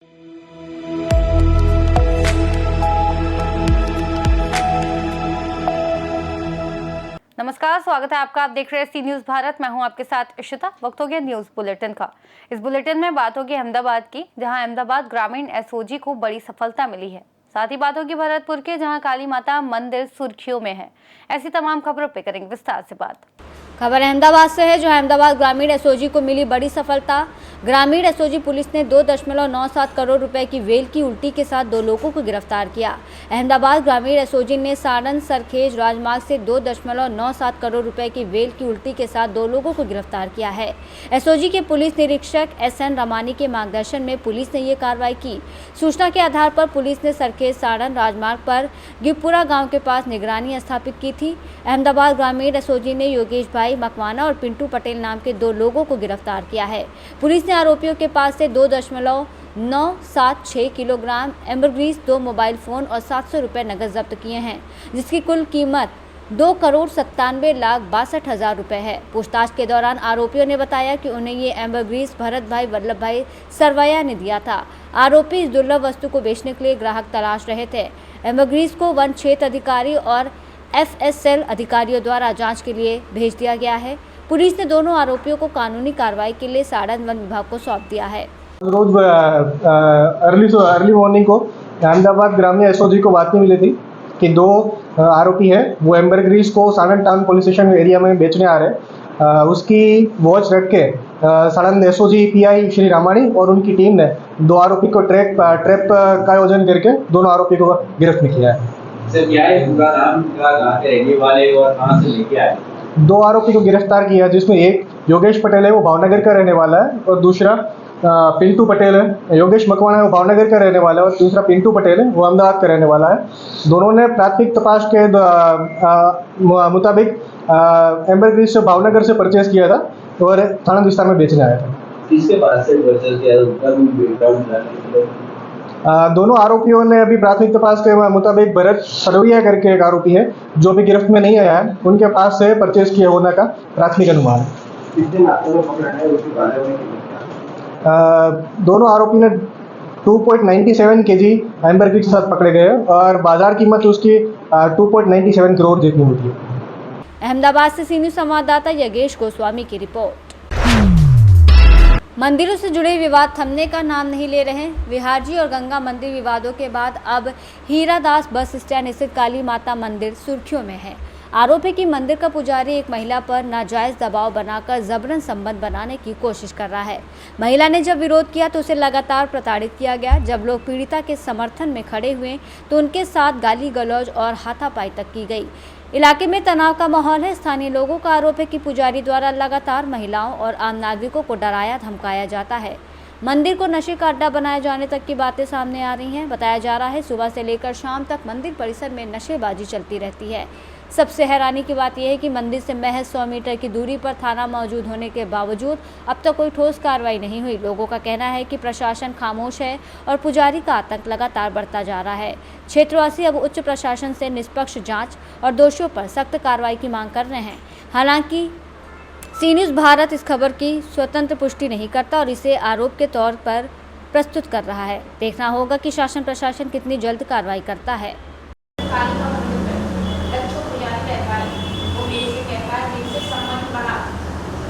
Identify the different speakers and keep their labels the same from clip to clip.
Speaker 1: नमस्कार, स्वागत है आपका। आप देख रहे हैं सी न्यूज भारत। मैं हूं आपके साथ इशिता। वक्त हो गया न्यूज बुलेटिन का। इस बुलेटिन में बात होगी अहमदाबाद की, जहां अहमदाबाद ग्रामीण एसओजी को बड़ी सफलता मिली है। साथ ही बात होगी भरतपुर के, जहां काली माता मंदिर सुर्खियों में है। ऐसी तमाम खबरों पे करेंगे विस्तार से बात। खबर अहमदाबाद से है, जहां अहमदाबाद ग्रामीण एसओजी को मिली बड़ी सफलता। ग्रामीण एसओजी पुलिस ने 2.97 करोड़ रुपए की वेल की उल्टी के साथ 2 लोगों को गिरफ्तार किया। अहमदाबाद ग्रामीण एसओजी ने सारण सरखेज राजमार्ग से 2.97 करोड़ रुपए की वेल की उल्टी के साथ 2 लोगों को गिरफ्तार किया है। एसओजी के पुलिस निरीक्षक SN रमानी के मार्गदर्शन में पुलिस ने ये कार्रवाई की। सूचना के आधार पर पुलिस ने सरखेज सारण राजमार्ग पर गिपुरा गाँव के पास निगरानी स्थापित की थी। अहमदाबाद ग्रामीण एसओजी ने योगेश भाई मकवाना और पिंटू पटेल नाम के 2 लोगों को गिरफ्तार किया है। पुलिस ने आरोपियों के पास से 2.976 किलोग्राम एम्बरग्रीस, 2 मोबाइल फोन और 700 रुपए नकद जब्त किए हैं, जिसकी कुल कीमत 2,97,62,000 रुपए है। पूछताछ के दौरान आरोपियों ने बताया कि उन्हें ये एम्बरग्रीस भरत भाई वल्लभ भाई सरवैया ने दिया था। आरोपी इस दुर्लभ वस्तु को बेचने के लिए ग्राहक तलाश रहे थे। एम्बरग्रीस को वन क्षेत्र अधिकारी और FSL अधिकारियों द्वारा जांच के लिए भेज दिया गया है। पुलिस ने दोनों आरोपियों को कानूनी कार्रवाई के लिए सारण वन विभाग को सौंप दिया है।
Speaker 2: रोज अर्ली मॉर्निंग को अहमदाबाद ग्रामीण एसओजी को बातमी मिली थी कि 2 आरोपी हैं, वो एम्बरग्रीस को Saran town police station area में बेचने आ रहे हैं। उसकी वॉच रख के सारण एसओजी PI श्री रामाणी और उनकी टीम ने 2 आरोपी को ट्रैप का आयोजन करके दोनों आरोपी को गिरफ्त में किया है।
Speaker 3: सर, क्या है पूरा नाम, क्या कहाँ के रहने वाले और कहाँ से लेके आए?
Speaker 2: 2 आरोपी को गिरफ्तार किया, जिसमें एक योगेश पटेल है, वो भावनगर का रहने वाला है, और दूसरा पिंटू पटेल है। योगेश मकवाना है, वो भावनगर का रहने वाला है, और दूसरा पिंटू पटेल है, वो अहमदाबाद का रहने वाला है। दोनों ने प्राथमिक तपास के मुताबिक एम्बरग्रीस से भावनगर से परचेज किया था और थाना विस्तार में बेचने आया था।
Speaker 3: किसके पास से परचेज किया?
Speaker 2: दोनों आरोपियों ने अभी प्राथमिक तपास के मुताबिक भरत सरवैया करके एक आरोपी है, जो भी गिरफ्त में नहीं आया है, उनके पास से परचेज किया होने का प्राथमिक अनुमान है। दोनों आरोपी ने 2.97 kg एम्बरग्रीस के साथ पकड़े गए और बाजार कीमत उसकी 2.97 करोड़ जितनी होती है।
Speaker 1: अहमदाबाद से सी न्यूज संवाददाता योगेश गोस्वामी की रिपोर्ट। मंदिरों से जुड़े विवाद थमने का नाम नहीं ले रहे। विहारजी और गंगा मंदिर विवादों के बाद अब हीरादास बस स्टैंड स्थित काली माता मंदिर सुर्खियों में है। आरोप है कि मंदिर का पुजारी एक महिला पर नाजायज दबाव बनाकर जबरन संबंध बनाने की कोशिश कर रहा है। महिला ने जब विरोध किया तो उसे लगातार प्रताड़ित किया गया। जब लोग पीड़िता के समर्थन में खड़े हुए तो उनके साथ गाली गलौज और हाथापाई तक की गई। इलाके में तनाव का माहौल है। स्थानीय लोगों का आरोप है कि पुजारी द्वारा लगातार महिलाओं और आम नागरिकों को डराया धमकाया जाता है। मंदिर को नशे का अड्डा बनाए जाने तक की बातें सामने आ रही हैं। बताया जा रहा है सुबह से लेकर शाम तक मंदिर परिसर में नशेबाजी चलती रहती है। सबसे हैरानी की बात यह है कि मंदिर से महज 100 मीटर की दूरी पर थाना मौजूद होने के बावजूद अब तक कोई ठोस कार्रवाई नहीं हुई। लोगों का कहना है कि प्रशासन खामोश है और पुजारी का आतंक लगातार बढ़ता जा रहा है। क्षेत्रवासी अब उच्च प्रशासन से निष्पक्ष जांच और दोषियों पर सख्त कार्रवाई की मांग कर रहे हैं। हालांकि सी न्यूज भारत इस खबर की स्वतंत्र पुष्टि नहीं करता और इसे आरोप के तौर पर प्रस्तुत कर रहा है। देखना होगा कि शासन प्रशासन कितनी जल्द कार्रवाई करता है।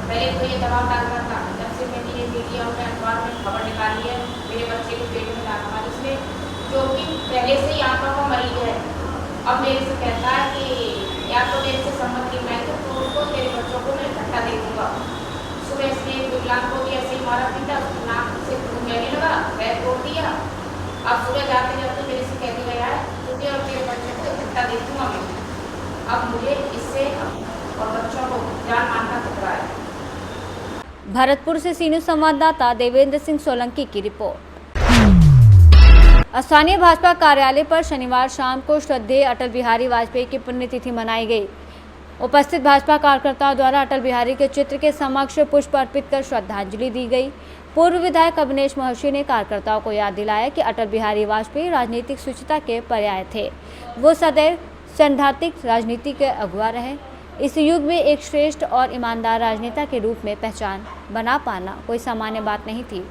Speaker 4: पहले तो ये दबाव डाल रहा था, जब से मैंने ये मीडिया और अखबार में खबर निकाली है मेरे बच्चे को पेट में डाला था, जिसमें जो कि पहले से ही आंखों का मरीज है, अब मेरे से कहता है कि या तो मेरे से सम्मति मैं तो उसको तेरे बच्चों को मैं धक्का दे दूँगा। सुबह इसने विकलांग को भी ऐसे ही मारा पीटा, नाक से खून बहने लगा, पैर तोड़ दिया। अब सुबह जाते जाते मेरे से कह दिया है तुझे और तेरे बच्चे को धक्का दे दूँगा मैं। अब मुझे इससे और बच्चों को जान मारना खतरा है।
Speaker 1: भरतपुर से सी न्यूज संवाददाता देवेंद्र सिंह सोलंकी की रिपोर्ट। स्थानीय भाजपा कार्यालय पर शनिवार शाम को श्रद्धेय अटल बिहारी वाजपेयी की पुण्यतिथि मनाई गई। उपस्थित भाजपा कार्यकर्ताओं द्वारा अटल बिहारी के चित्र के समक्ष पुष्प अर्पित कर श्रद्धांजलि दी गई। पूर्व विधायक अवनेश महर्षि ने कार्यकर्ताओं को याद दिलाया कि अटल बिहारी वाजपेयी राजनीतिक शुचिता के पर्याय थे। वो सदैव सैद्धांतिक राजनीति के अगुवा रहे। इस युग में एक श्रेष्ठ और ईमानदार राजनेता के रूप में पहचान बना पाना कोई सामान्य बात नहीं थी।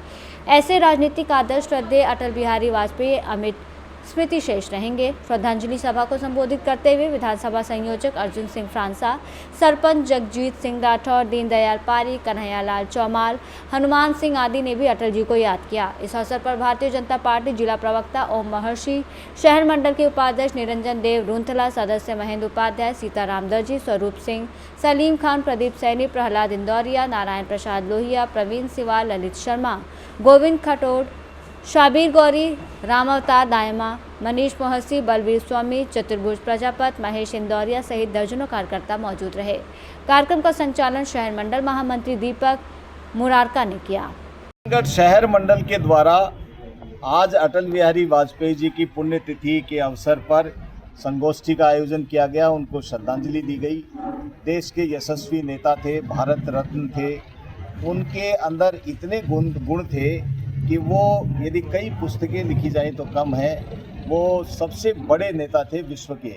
Speaker 1: ऐसे राजनीतिक आदर्श श्रद्धेय अटल बिहारी वाजपेयी अमिट स्मृति शेष रहेंगे। श्रद्धांजलि सभा को संबोधित करते हुए विधानसभा संयोजक अर्जुन सिंह फ्रांसा, सरपंच जगजीत सिंह राठौर, दीनदयाल पारी, कन्हैयालाल चौमाल, हनुमान सिंह आदि ने भी अटल जी को याद किया। इस अवसर पर भारतीय जनता पार्टी जिला प्रवक्ता ओम महर्षि, शहर मंडल के उपाध्यक्ष निरंजन देव रूंथला, सदस्य महेंद्र उपाध्याय, सीताराम दर्जी, स्वरूप सिंह, सलीम खान, प्रदीप सैनी, प्रहलाद इंदौरिया, नारायण प्रसाद लोहिया, प्रवीण सिवाल, ललित शर्मा, गोविंद खटोड़, शाबीर गौरी, राम अवतार दायमा, मनीष मोहसी, बलवीर स्वामी, चतुर्भुज प्रजापत, महेश इंदौरिया सहित दर्जनों कार्यकर्ता मौजूद रहे। कार्यक्रम का संचालन शहर मंडल महामंत्री दीपक मुरारका ने किया।
Speaker 5: शहर मंडल के द्वारा आज अटल बिहारी वाजपेयी जी की पुण्यतिथि के अवसर पर संगोष्ठी का आयोजन किया गया। उनको श्रद्धांजलि दी गई। देश के यशस्वी नेता थे, भारत रत्न थे। उनके अंदर इतने गुण थे कि वो यदि कई पुस्तकें लिखी जाएं तो कम है। वो सबसे बड़े नेता थे विश्व के।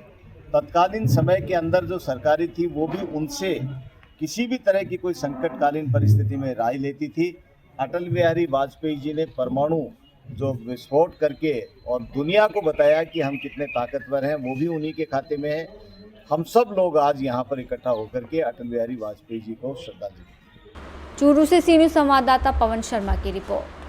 Speaker 5: तत्कालीन समय के अंदर जो सरकारें थी वो भी उनसे किसी भी तरह की कोई संकटकालीन परिस्थिति में राय लेती थी। अटल बिहारी वाजपेयी जी ने परमाणु जो विस्फोट करके और दुनिया को बताया कि हम कितने ताकतवर हैं, वो भी उन्हीं के खाते में है। हम सब लोग आज यहाँ पर इकट्ठा होकर के अटल बिहारी वाजपेयी जी को श्रद्धांजलि।
Speaker 1: चूरू से सी न्यूज़ संवाददाता पवन शर्मा की रिपोर्ट।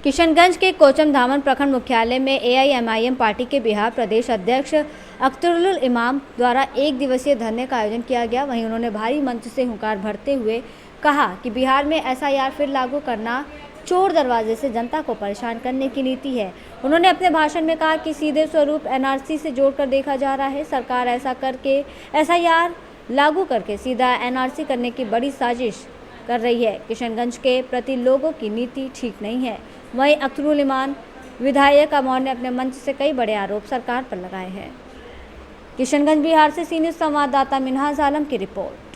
Speaker 1: किशनगंज के कोचम धामन प्रखंड मुख्यालय में AIMIM पार्टी के बिहार प्रदेश अध्यक्ष अख्तरुल इमाम द्वारा एक दिवसीय धरने का आयोजन किया गया। वहीं उन्होंने भारी मंच से हुंकार भरते हुए कहा कि बिहार में SIR फिर लागू करना चोर दरवाजे से जनता को परेशान करने की नीति है। उन्होंने अपने भाषण में कहा कि सीधे स्वरूप NRC से जोड़कर देखा जा रहा है। सरकार ऐसा करके SIR लागू करके सीधा NRC करने की बड़ी साजिश कर रही है। किशनगंज के प्रति लोगों की नीति ठीक नहीं है। वहीं अख्तरुल इमाम विधायक अमौर ने अपने मंच से कई बड़े आरोप सरकार पर लगाए हैं। किशनगंज बिहार से सी न्यूज़ संवाददाता मिनहाज आलम की रिपोर्ट।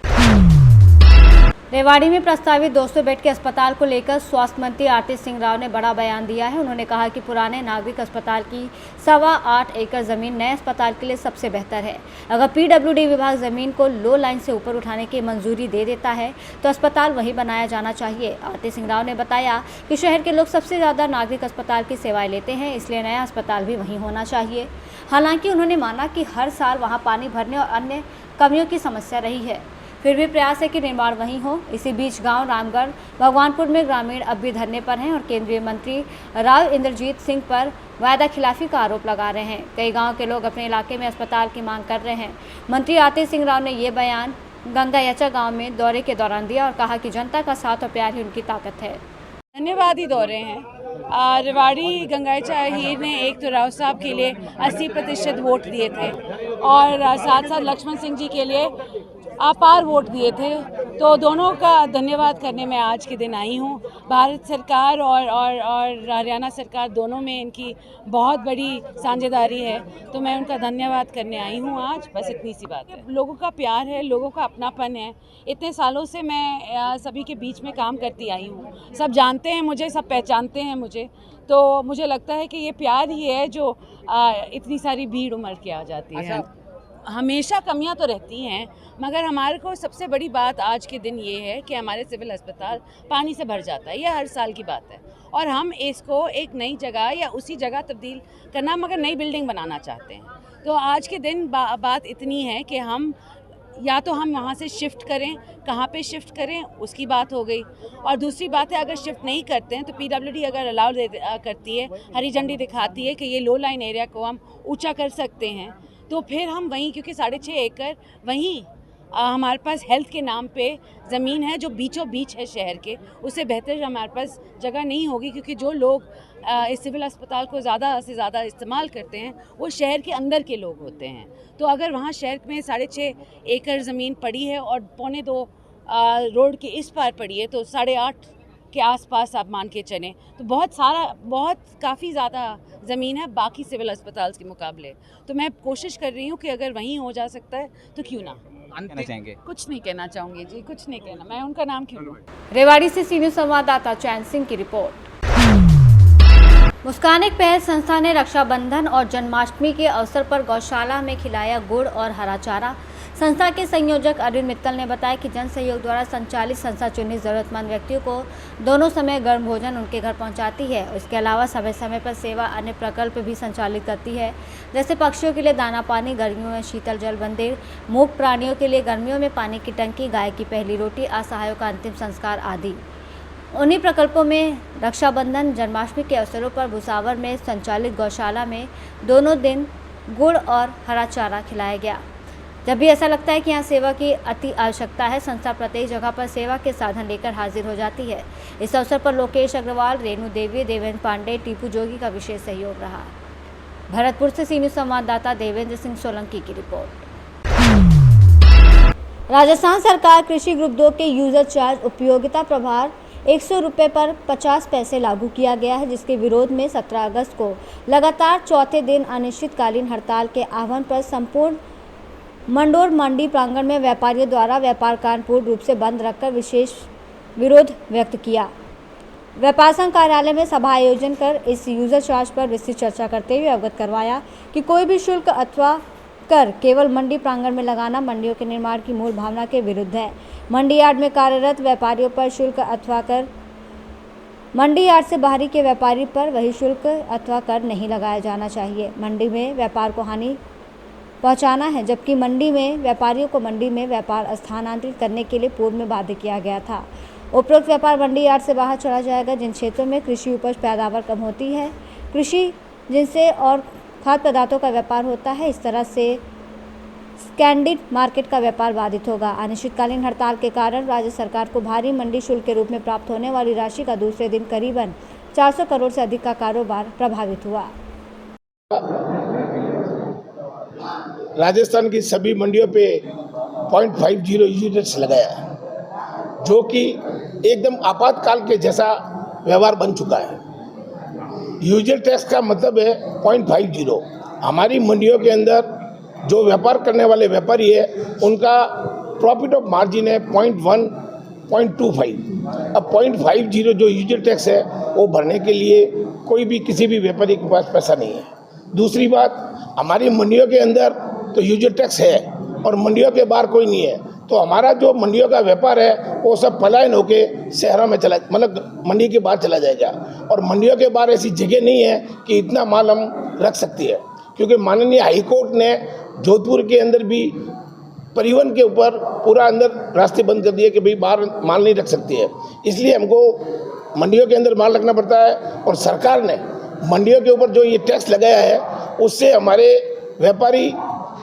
Speaker 1: रेवाड़ी में प्रस्तावित 200 बेड के अस्पताल को लेकर स्वास्थ्य मंत्री आरती सिंह राव ने बड़ा बयान दिया है। उन्होंने कहा कि पुराने नागरिक अस्पताल की 8.25 एकड़ जमीन नए अस्पताल के लिए सबसे बेहतर है। अगर PWD विभाग जमीन को लो लाइन से ऊपर उठाने की मंजूरी दे देता है तो अस्पताल वहीं बनाया जाना चाहिए। आरती सिंह राव ने बताया कि शहर के लोग सबसे ज़्यादा नागरिक अस्पताल की सेवाएं लेते हैं, इसलिए नया अस्पताल भी वहीं होना चाहिए। हालांकि उन्होंने माना कि हर साल वहाँ पानी भरने और अन्य कमियों की समस्या रही है, फिर भी प्रयास है कि निर्माण वहीं हो। इसी बीच गांव रामगढ़ भगवानपुर में ग्रामीण अब भी धरने पर हैं और केंद्रीय मंत्री राव इंद्रजीत सिंह पर वायदा खिलाफी का आरोप लगा रहे हैं। कई गांव के लोग अपने इलाके में अस्पताल की मांग कर रहे हैं। मंत्री आरती सिंह राव ने ये बयान गंगायचा गांव में दौरे के दौरान दिया और कहा कि जनता का साथ और प्यार ही उनकी ताकत है।
Speaker 6: धन्यवाद ही दौरे हैं। रेवाड़ी गंगायचा हीर ने एक तो राव साहब के लिए 80% वोट दिए थे और साथ साथ लक्ष्मण सिंह जी के लिए अपार वोट दिए थे, तो दोनों का धन्यवाद करने में आज के दिन आई हूँ। भारत सरकार और हरियाणा सरकार दोनों में इनकी बहुत बड़ी साझेदारी है, तो मैं उनका धन्यवाद करने आई हूँ आज। बस इतनी सी बात है। लोगों का प्यार है, लोगों का अपनापन है। इतने सालों से मैं सभी के बीच में काम करती आई हूँ। सब जानते हैं मुझे, सब पहचानते हैं मुझे, तो मुझे लगता है कि ये प्यार ही है जो इतनी सारी भीड़ उमड़ के आ जाती है। हमेशा कमियां तो रहती हैं, मगर हमारे को सबसे बड़ी बात आज के दिन ये है कि हमारे सिविल अस्पताल पानी से भर जाता है। ये हर साल की बात है और हम इसको एक नई जगह या उसी जगह तब्दील करना, मगर नई बिल्डिंग बनाना चाहते हैं। तो आज के दिन बात इतनी है कि हम या तो हम वहाँ से शिफ्ट करें, कहाँ पे शिफ्ट करें उसकी बात हो गई, और दूसरी बात है अगर शिफ्ट नहीं करते हैं तो PWD अगर अलाउ करती है, हरी झंडी दिखाती है कि ये लो लाइन एरिया को हम ऊंचा कर सकते हैं, तो फिर हम वहीं, क्योंकि 6.5 एकड़ वहीं हमारे पास हेल्थ के नाम पे ज़मीन है जो बीचों बीच है शहर के, उससे बेहतर हमारे पास जगह नहीं होगी, क्योंकि जो लोग इस सिविल अस्पताल को ज़्यादा से ज़्यादा इस्तेमाल करते हैं वो शहर के अंदर के लोग होते हैं। तो अगर वहाँ शहर में 6.5 एकड़ ज़मीन पड़ी है और 2.25 रोड के इस पार पड़ी है, तो 8.5 के आसपास आप मान के चलें तो बहुत काफ़ी ज़्यादा ज़मीन है बाकी सिविल अस्पताल के मुकाबले। तो मैं कोशिश कर रही हूँ कि अगर वहीं हो जा सकता है तो क्यों ना।
Speaker 7: कहना चाहेंगे?
Speaker 6: कुछ नहीं कहना चाहूँगी जी, कुछ नहीं कहना। मैं उनका नाम क्यों लूँ।
Speaker 1: रेवाड़ी से सी न्यूज़ संवाददाता चैन सिंह की रिपोर्ट। मुस्कान एक पहल संस्था ने रक्षाबंधन और जन्माष्टमी के अवसर पर गौशाला में खिलाया गुड़ और हरा चारा। संस्था के संयोजक अरविंद मित्तल ने बताया कि जन सहयोग द्वारा संचालित संस्था चुनित जरूरतमंद व्यक्तियों को दोनों समय गर्म भोजन उनके घर पहुंचाती है। इसके अलावा समय समय पर सेवा अन्य प्रकल्प भी संचालित करती है, जैसे पक्षियों के लिए दाना पानी, गर्मियों में शीतल जल मंदिर, मूक प्राणियों के लिए गर्मियों में पानी की टंकी, गाय की पहली रोटी, असहायों का अंतिम संस्कार आदि। उन्हीं प्रकल्पों में रक्षाबंधन, जन्माष्टमी के अवसरों पर भुसावर में संचालित गौशाला में दोनों दिन गुड़ और हरा चारा खिलाया गया। जब भी ऐसा लगता है कि यहाँ सेवा की अति आवश्यकता है, संस्था प्रत्येक जगह पर सेवा के साधन लेकर हाजिर हो जाती है। इस अवसर पर लोकेश अग्रवाल, रेणु देवी, देवेंद्र पांडे, टीपू जोगी का विशेष सहयोग रहा। भरतपुर से सी न्यूज़ संवाददाता देवेंद्र सिंह सोलंकी की रिपोर्ट। राजस्थान सरकार कृषि ग्रुप 2 के यूजर चार्ज उपयोगिता प्रभार 100 रुपये पर 50 पैसे लागू किया गया है, जिसके विरोध में 17 अगस्त को लगातार चौथे दिन अनिश्चितकालीन हड़ताल के आह्वान पर संपूर्ण मंडोर मंडी प्रांगण में व्यापारियों द्वारा व्यापार कान पूर्ण रूप से बंद रखकर विशेष विरोध व्यक्त किया। व्यापार संघ कार्यालय में सभा आयोजन कर इस यूजर चार्ज पर विस्तृत चर्चा करते हुए अवगत करवाया कि कोई भी शुल्क अथवा कर केवल मंडी प्रांगण में लगाना मंडियों के निर्माण की मूल भावना के विरुद्ध है। मंडी यार्ड में कार्यरत व्यापारियों पर शुल्क अथवा कर, मंडी यार्ड से बाहरी के व्यापारी पर वही शुल्क अथवा कर नहीं लगाया जाना चाहिए। मंडी में व्यापार को हानि पहुंचाना है, जबकि मंडी में व्यापारियों को मंडी में व्यापार स्थानांतरित करने के लिए पूर्व में बाध्य किया गया था। उपरोक्त व्यापार मंडी यार्ड से बाहर चला जाएगा जिन क्षेत्रों में कृषि उपज पैदावार कम होती है, कृषि जिनसे और खाद्य पदार्थों का व्यापार होता है। इस तरह से स्टैंडर्ड मार्केट का व्यापार बाधित होगा। अनिश्चितकालीन हड़ताल के कारण राज्य सरकार को भारी मंडी शुल्क के रूप में प्राप्त होने वाली राशि का दूसरे दिन करीबन 400 करोड़ से अधिक का कारोबार प्रभावित हुआ।
Speaker 7: राजस्थान की सभी मंडियों पे 0.50 यूनिट्स लगाया है, जो कि एकदम आपातकाल के जैसा व्यवहार बन चुका है। यूजर टैक्स का मतलब है 0.50। हमारी मंडियों के अंदर जो व्यापार करने वाले व्यापारी है उनका प्रॉफिट ऑफ मार्जिन है 0.1, 0.25। अब 0.50 जो यूजर टैक्स है वो भरने के लिए कोई भी किसी भी व्यापारी के पास पैसा नहीं है। दूसरी बात, हमारी मंडियों के अंदर तो यूजर टैक्स है और मंडियों के बाहर कोई नहीं है, तो हमारा जो मंडियों का व्यापार है वो सब पलायन होके शहरों में चला, मतलब मंडी के बाहर चला जाएगा। और मंडियों के बाहर ऐसी जगह नहीं है कि इतना माल हम रख सकती है, क्योंकि माननीय हाईकोर्ट ने जोधपुर के अंदर भी परिवहन के ऊपर पूरा अंदर रास्ते बंद कर दिए कि भाई बाहर माल नहीं रख सकती है। इसलिए हमको मंडियों के अंदर माल रखना पड़ता है। और सरकार ने मंडियों के ऊपर जो ये टैक्स लगाया है उससे हमारे व्यापारी,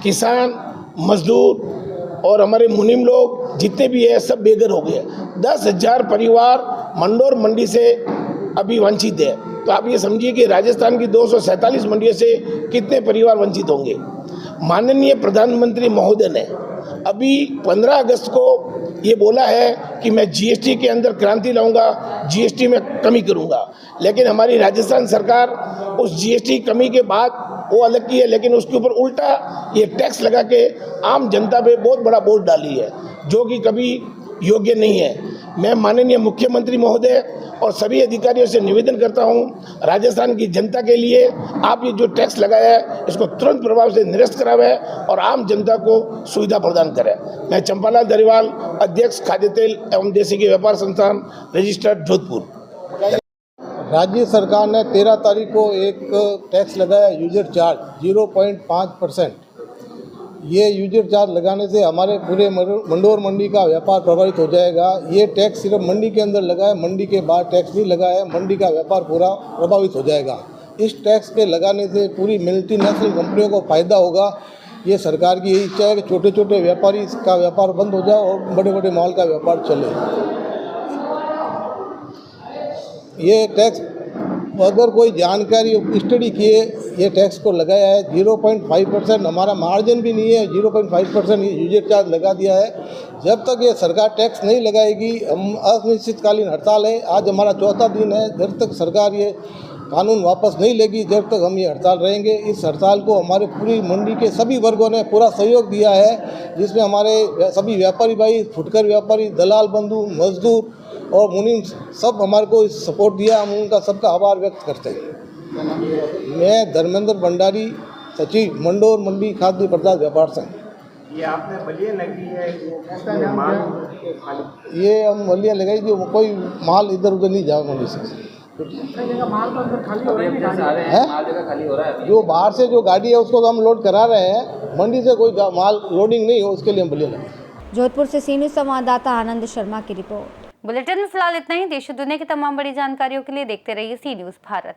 Speaker 7: किसान, मजदूर और हमारे मुनीम लोग जितने भी है सब बेघर हो गए। 10,000 परिवार मंडोर मंडी से अभी वंचित है। तो आप ये समझिए कि राजस्थान की 247 मंडियों से कितने परिवार वंचित होंगे। माननीय प्रधानमंत्री महोदय ने अभी 15 अगस्त को ये बोला है कि मैं जीएसटी के अंदर क्रांति लाऊंगा, जीएसटी में कमी करूंगा, लेकिन हमारी राजस्थान सरकार उस जीएसटी कमी के बाद वो अलग की है, लेकिन उसके ऊपर उल्टा ये टैक्स लगा के आम जनता पे बहुत बड़ा बोझ डाली है, जो कि कभी योग्य नहीं है। मैं माननीय मुख्यमंत्री महोदय और सभी अधिकारियों से निवेदन करता हूं, राजस्थान की जनता के लिए आप ये जो टैक्स लगाया है इसको तुरंत प्रभाव से निरस्त करावें और आम जनता को सुविधा प्रदान करें। मैं चंपालाल दरिवाल, अध्यक्ष खाद्य तेल एवं देसी के व्यापार संस्थान, रजिस्टर्ड, जोधपुर।
Speaker 8: राज्य सरकार ने 13 तारीख को एक टैक्स लगाया यूजर चार्ज 0.5%। ये यूजर चार्ज लगाने से हमारे पूरे मंडोर मंडी का व्यापार प्रभावित हो जाएगा। ये टैक्स सिर्फ मंडी के अंदर लगा है, मंडी के बाहर टैक्स भी लगा है, मंडी का व्यापार पूरा प्रभावित हो जाएगा। इस टैक्स के लगाने से पूरी मल्टीनेशनल कंपनियों को फ़ायदा होगा। ये सरकार की यही इच्छा है कि छोटे छोटे व्यापारी का व्यापार बंद हो जाए और बड़े बड़े माल का व्यापार चले। ये टैक्स अगर कोई जानकारी स्टडी किए, ये टैक्स को लगाया है 0.5%। हमारा मार्जिन भी नहीं है, 0.5% यूजर चार्ज लगा दिया है। जब तक ये सरकार टैक्स नहीं लगाएगी, हम अनिश्चितकालीन हड़ताल है। आज हमारा चौथा दिन है। जब तक सरकार ये कानून वापस नहीं लेगी, जब तक हम ये हड़ताल रहेंगे। इस हड़ताल को हमारे पूरी मंडी के सभी वर्गों ने पूरा सहयोग दिया है, जिसमें हमारे सभी व्यापारी भाई, फुटकर व्यापारी, दलाल बंधु, मजदूर और मुनीम सब हमारे को सपोर्ट दिया। हम उनका सबका आभार व्यक्त करते हैं। मैं धर्मेंद्र भंडारी, सचिव, मंडोर मंडी खाद्य पदार्थ व्यापार संघ।
Speaker 9: ये आपने बलिया लगी है ये माल खाली
Speaker 8: ये हम बलिया लगाई थी, कोई माल इधर उधर नहीं जाए मंडी से। है जो बाहर से जो गाड़ी है उसको तो हम लोड करा रहे हैं, मंडी से कोई माल लोडिंग नहीं हो उसके लिए हम बलिया लगाए।
Speaker 1: जोधपुर से सी न्यूज़ संवाददाता आनंद शर्मा की रिपोर्ट। बुलेटिन में फिलहाल इतना ही। देश और दुनिया की तमाम बड़ी जानकारियों के लिए देखते रहिए सी न्यूज़ भारत।